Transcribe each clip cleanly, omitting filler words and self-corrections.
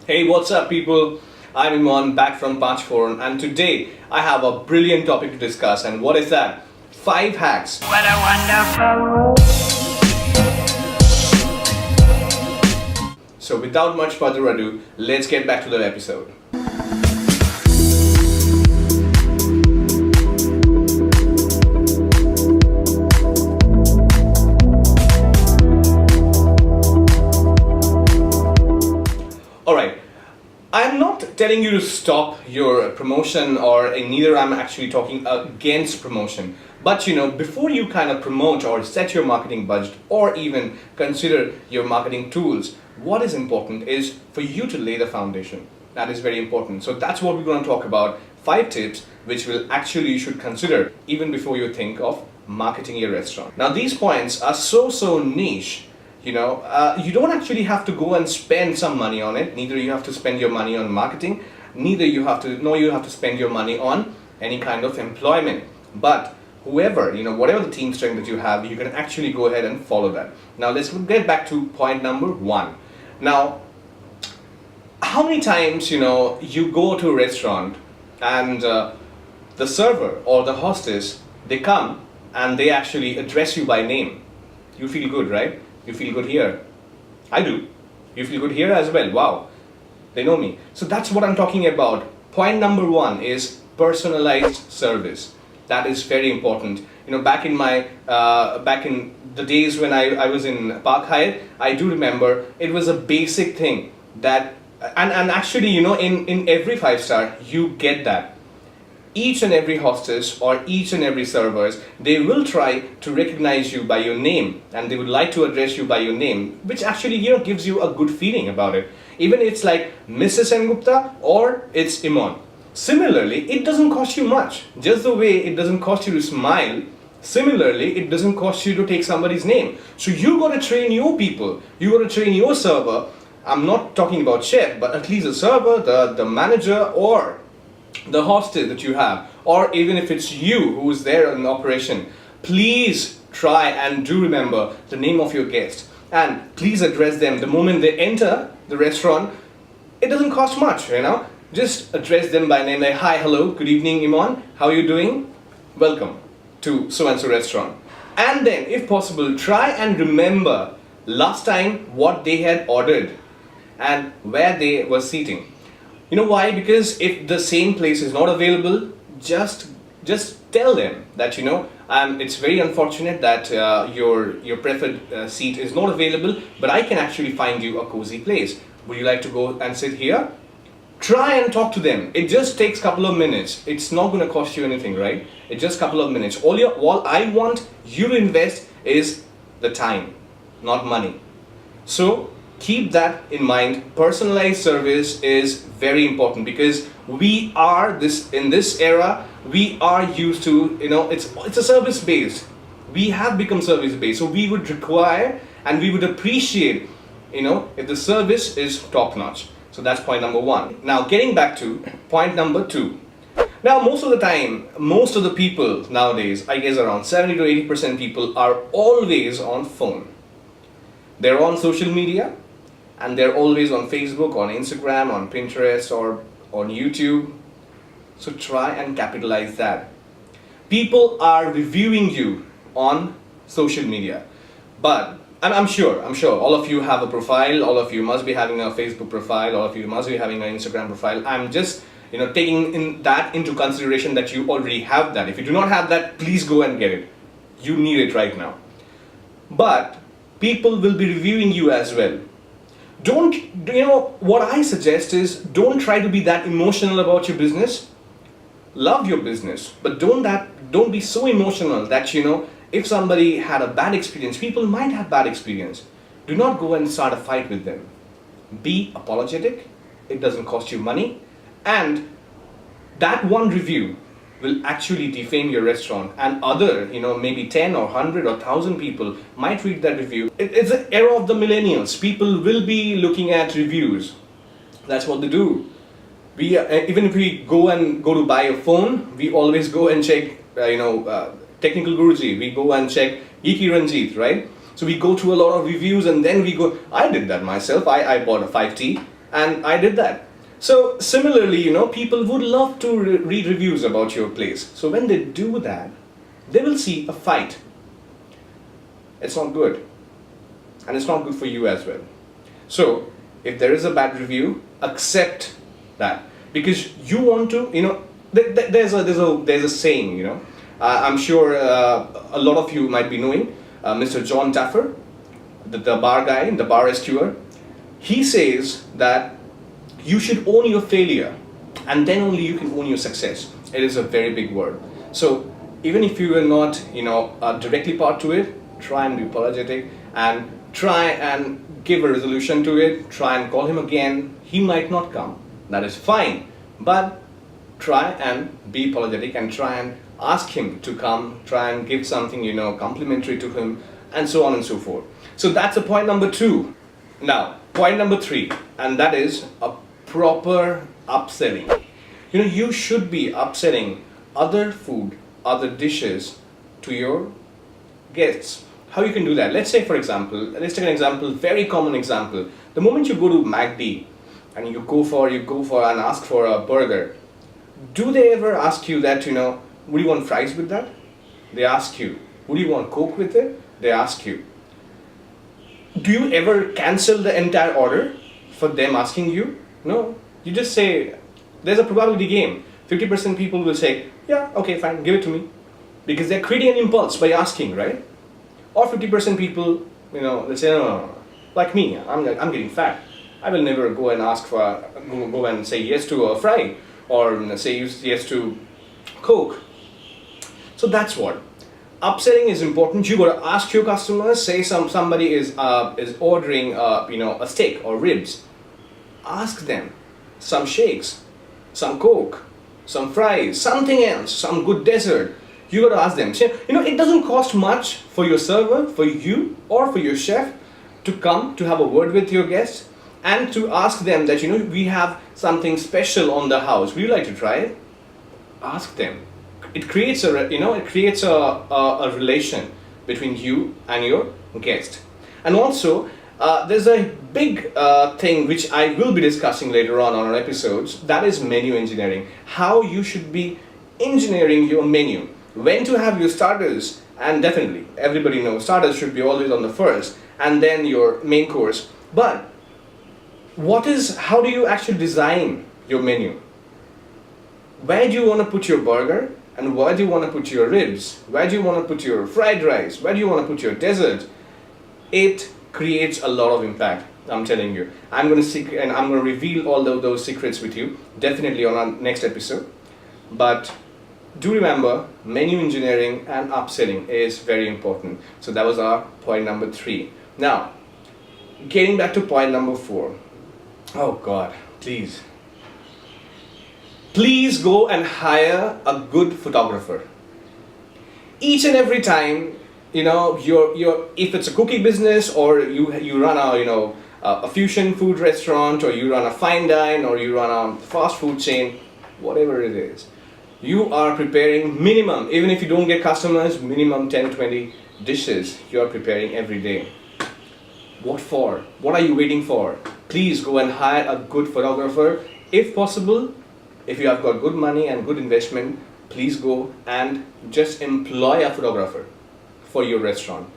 Hey, what's up, people? I'm Iman, back from 5phoron, and today I have a brilliant topic to discuss. And what is that? 5 hacks. What a wonderful. So, without much further ado, let's get back to the episode. Alright, I'm not telling you to stop your promotion, or neither I'm actually talking against promotion. But before you kind of promote or set your marketing budget or even consider your marketing tools, what is important is for you to lay the foundation. That is very important. So that's what we're going to talk about. 5 tips which will actually you should consider even before you think of marketing your restaurant. Now these points are so niche. You don't actually have to go and spend some money on it. Neither you have to spend your money on marketing, neither you have to spend your money on any kind of employment. But whatever the team strength that you have, you can actually go ahead and follow that. Now let's get back to point number 1. Now, how many times you go to a restaurant and the server or the hostess, they come and they actually address you by name? You feel good, right? You feel good here. I do. You feel good here as well. Wow. They know me. So that's what I'm talking about. Point number 1 is personalized service. That is very important. Back in the days when I was in Park Hyatt, I do remember it was a basic thing that, and actually, in every 5-star, you get that. Each and every hostess or each and every servers, they will try to recognize you by your name, and they would like to address you by your name, which actually gives you a good feeling about it. Even it's like Mrs. Sengupta or it's Iman. Similarly, it doesn't cost you much. Just the way it doesn't cost you to smile, similarly, it doesn't cost you to take somebody's name. So you got to train your people. You got to train your server. I'm not talking about chef, but at least the server, the manager, or the hostess that you have, or even if it's you who is there in operation, please try and do remember the name of your guest, and please address them the moment they enter the restaurant. It doesn't cost much, just address them by name, like, hi, hello, good evening, Iman, how are you doing? Welcome to so and so restaurant. And then if possible, try and remember last time what they had ordered and where they were seating. You know why? Because if the same place is not available, just tell them that it's very unfortunate that your preferred seat is not available, but I can actually find you a cozy place. Would you like to go and sit here? Try and talk to them. It just takes a couple of minutes. It's not going to cost you anything, right? It's just a couple of minutes. All I want you to invest is the time, not money. So keep that in mind. Personalized service is very important, because we are in this era, we are used to, it's a service based. We have become service based. So we would require and we would appreciate, if the service is top notch. So that's point number 1. Now getting back to point number 2. Now most of the time, most of the people nowadays, I guess around 70 to 80% people are always on phone. They're on social media, and they're always on Facebook, on Instagram, on Pinterest, or on YouTube. So try and capitalize that. People are reviewing you on social media. But I'm sure all of you have a profile, all of you must be having a Facebook profile, all of you must be having an Instagram profile. I'm just taking that into consideration that you already have that. If you do not have that, please go and get it. You need it right now. But people will be reviewing you as well. What I suggest is, don't try to be that emotional about your business. Love your business, but don't be so emotional that if somebody had a bad experience, people might have bad experience. Do not go and start a fight with them. Be apologetic. It doesn't cost you money, and that one review will actually defame your restaurant, and other, maybe 10 or 100 or 1,000 people might read that review. It's the era of the millennials. People will be looking at reviews. That's what they do. We even if we go to buy a phone, we always go and check, Technical Guruji. We go and check Geeky Ranjit, right? So we go through a lot of reviews, and then we go. I did that myself. I bought a 5T. And I did that. So similarly, people would love to read reviews about your place. So when they do that, they will see a fight. It's not good. And it's not good for you as well. So if there is a bad review, accept that, because you want to, there's a saying, I'm sure a lot of you might be knowing Mr. John Taffer, the bar guy, the bar rescuer. He says that you should own your failure, and then only you can own your success. It is a very big word. So even if you are not, directly part to it, try and be apologetic and try and give a resolution to it. Try and call him again. He might not come. That is fine. But try and be apologetic and try and ask him to come. Try and give something, complimentary to him, and so on and so forth. So that's a point number 2. Now, point number 3, and that is a proper upselling. You should be upselling other food, other dishes to your guests. How you can do that? Let's say, for example, let's take an example, very common example. The moment you go to McD and you go for and ask for a burger, do they ever ask you that, would you want fries with that? They ask you. Would you want Coke with it? They ask you. Do you ever cancel the entire order for them asking you? No. You just say, there's a probability game. 50% people will say, yeah, okay, fine, give it to me. Because they're creating an impulse by asking, right? Or 50% people, they say, no. Like me, I'm getting fat. I will never go and ask for, go and say yes to a fry, or say yes to Coke. So that's what. Upselling is important. You got to ask your customers. Say somebody is ordering a steak or ribs. Ask them some shakes, some Coke, some fries, something else, some good dessert. You got to ask them. So, it doesn't cost much for your server, for you, or for your chef to come to have a word with your guests and to ask them that we have something special on the house. Would you like to try it? Ask them. It creates a relation between you and your guest. And also, there's a big thing which I will be discussing later on our episodes. That is menu engineering. How you should be engineering your menu. When to have your starters, and definitely everybody knows starters should be always on the first, and then your main course. But how do you actually design your menu? Where do you want to put your burger? And where do you want to put your ribs? Where do you want to put your fried rice? Where do you want to put your dessert? It creates a lot of impact, I'm telling you. I'm going to reveal all those secrets with you, definitely on our next episode. But do remember, menu engineering and upselling is very important. So that was our point number 3. Now, getting back to point number 4. Oh God, please go and hire a good photographer. Each and every time, if it's a cookie business, or you run a fusion food restaurant, or you run a fine dine, or you run a fast food chain, whatever it is, you are preparing minimum, even if you don't get customers, minimum 10-20 dishes you are preparing every day. What for? What are you waiting for? Please go and hire a good photographer. If possible, if you have got good money and good investment, please go and just employ a photographer for your restaurant.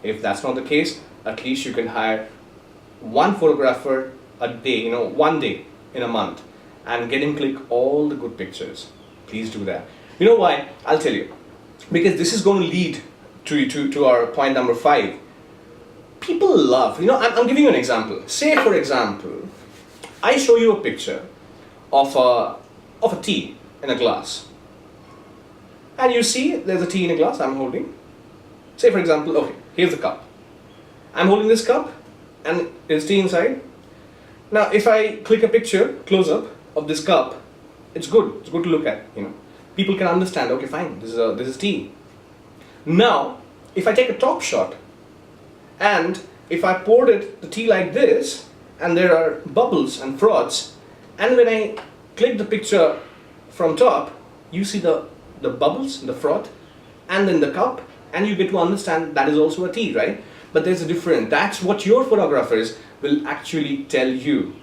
If that's not the case, at least you can hire one photographer a day, one day in a month, and get him click all the good pictures. Please do that. You know why? I'll tell you. Because this is going to lead to our point number 5. People love, I'm giving you an example. Say, for example, I show you a picture of a tea in a glass. And you see there's a tea in a glass I'm holding. Say, for example, okay, here's the cup. I'm holding this cup and there's tea inside. Now, if I click a picture, close up of this cup, it's good. It's good to look at. People can understand. Okay, fine. This is tea. Now, if I take a top shot, and if I poured the tea like this, and there are bubbles and froths, and when I click the picture from top, you see the bubbles, the froth, and then the cup, and you get to understand that is also a tea, right? But there's a difference. That's what your photographers will actually tell you.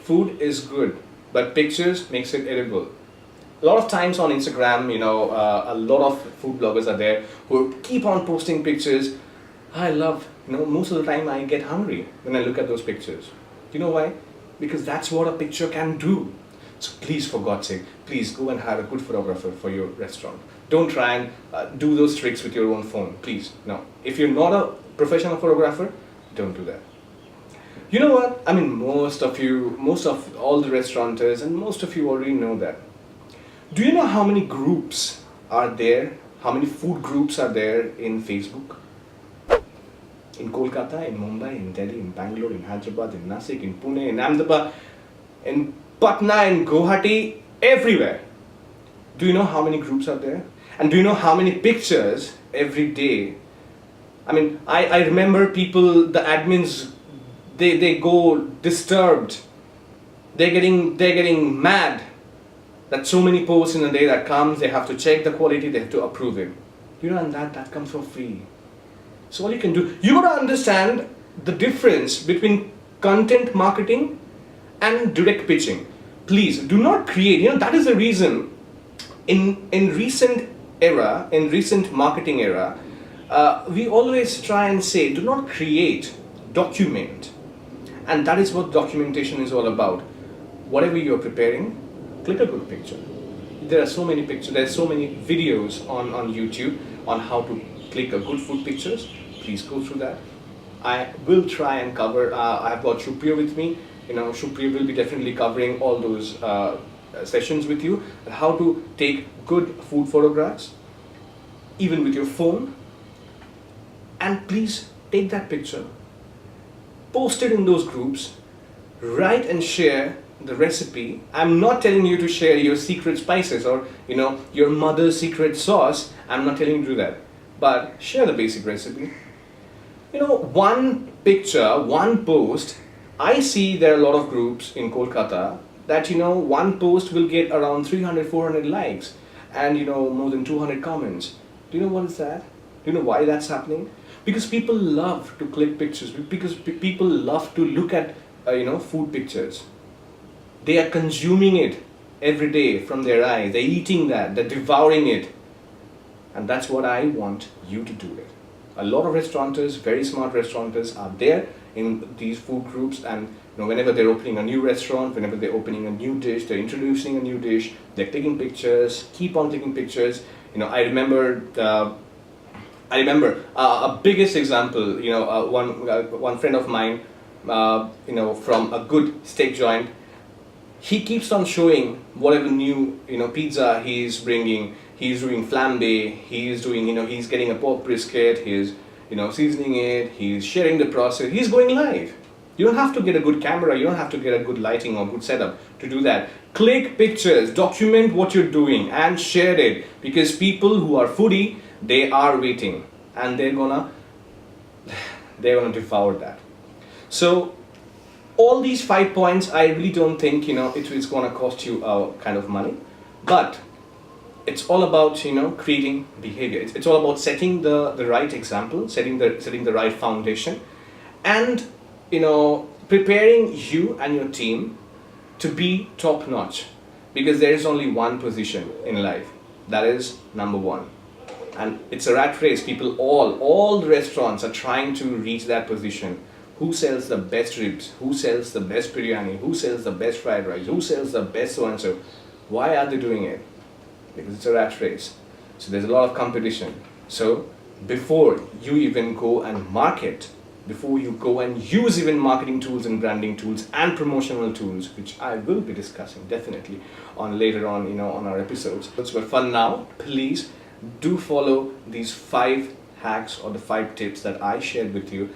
food is good, but pictures makes it edible. A lot of times on Instagram, a lot of food bloggers are there who keep on posting pictures. I love, most of the time I get hungry when I look at those pictures. You know why? Because that's what a picture can do. So please, for God's sake, please go and hire a good photographer for your restaurant. Don't try and do those tricks with your own phone, please. No. If you're not a professional photographer, don't do that. You know what? I mean, most of all the restaurateurs and most of you already know that. Do you know how many groups are there? How many food groups are there in Facebook? In Kolkata, in Mumbai, in Delhi, in Bangalore, in Hyderabad, in Nasik, in Pune, in Ahmedabad, in Patna, in Guwahati, everywhere. Do you know how many groups are there? And do you know how many pictures every day? I mean, I remember people, the admins, they go disturbed. They're getting mad that so many posts in a day that comes, they have to check the quality, they have to approve it. And that comes for free. So all you can do, you got to understand the difference between content marketing and direct pitching. Please do not create, that is the reason in recent marketing era, we always try and say, do not create, document. And that is what documentation is all about. Whatever you're preparing, click a good picture. There are so many pictures, there are so many videos on YouTube on how to click a good food pictures. Please go through that. I will try and cover, I have got Shupriya with me. Shupriya will be definitely covering all those sessions with you, how to take good food photographs, even with your phone. And please take that picture, post it in those groups, write and share the recipe. I'm not telling you to share your secret spices or your mother's secret sauce. I'm not telling you to do that. But share the basic recipe. One picture, one post. I see there are a lot of groups in Kolkata that one post will get around 300-400 likes and more than 200 comments. Do you know what is that? Do you know why that's happening? Because people love to click pictures, because people love to look at food pictures. They are consuming it every day from their eyes. They're eating that, they're devouring it. And that's what I want you to do it. A lot of restaurateurs, very smart restaurateurs are there in these food groups, and whenever they're opening a new restaurant, whenever they're opening a new dish, they're introducing a new dish, they're taking pictures, keep on taking pictures. I remember a biggest example, one friend of mine, from a good steak joint. He keeps on showing whatever new, pizza he's bringing. He's doing flambe, he's doing, he's getting a pork brisket, he's, seasoning it, he's sharing the process, he's going live. You don't have to get a good camera, you don't have to get a good lighting or good setup to do that. Click pictures, document what you're doing and share it, because people who are foodie, they are waiting and they're gonna devour that. So all these 5 points, I really don't think it's gonna cost you kind of money, but it's all about creating behavior. It's all about setting the right example, setting the right foundation, and preparing you and your team to be top notch, because there is only one position in life, that is number one. And it's a rat race. People, all the restaurants are trying to reach that position. Who sells the best ribs? Who sells the best biryani? Who sells the best fried rice? Who sells the best so and so? Why are they doing it? Because it's a rat race. So there's a lot of competition. So before you even go and market, before you go and use even marketing tools and branding tools and promotional tools, which I will be discussing definitely later on, on our episodes. But for now, please do follow these 5 hacks or the 5 tips that I shared with you,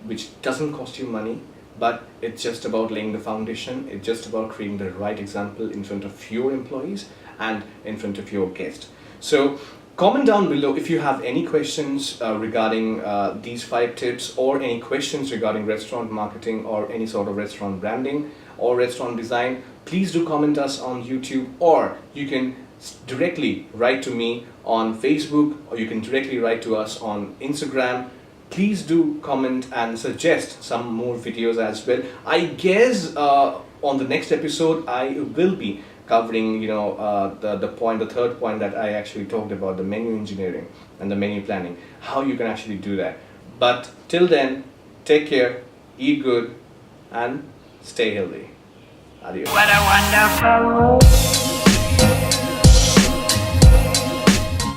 which doesn't cost you money, but it's just about laying the foundation. It's just about creating the right example in front of your employees and in front of your guests. So comment down below if you have any questions regarding these 5 tips, or any questions regarding restaurant marketing or any sort of restaurant branding or restaurant design. Please do comment us on YouTube, or you can directly write to me on Facebook, or you can directly write to us on Instagram. please do comment and suggest some more videos as well. I guess on the next episode I will be covering, the third point that I actually talked about, the menu engineering and the menu planning, how you can actually do that. But till then, take care, eat good, and stay healthy. Adios. What a wonderful world.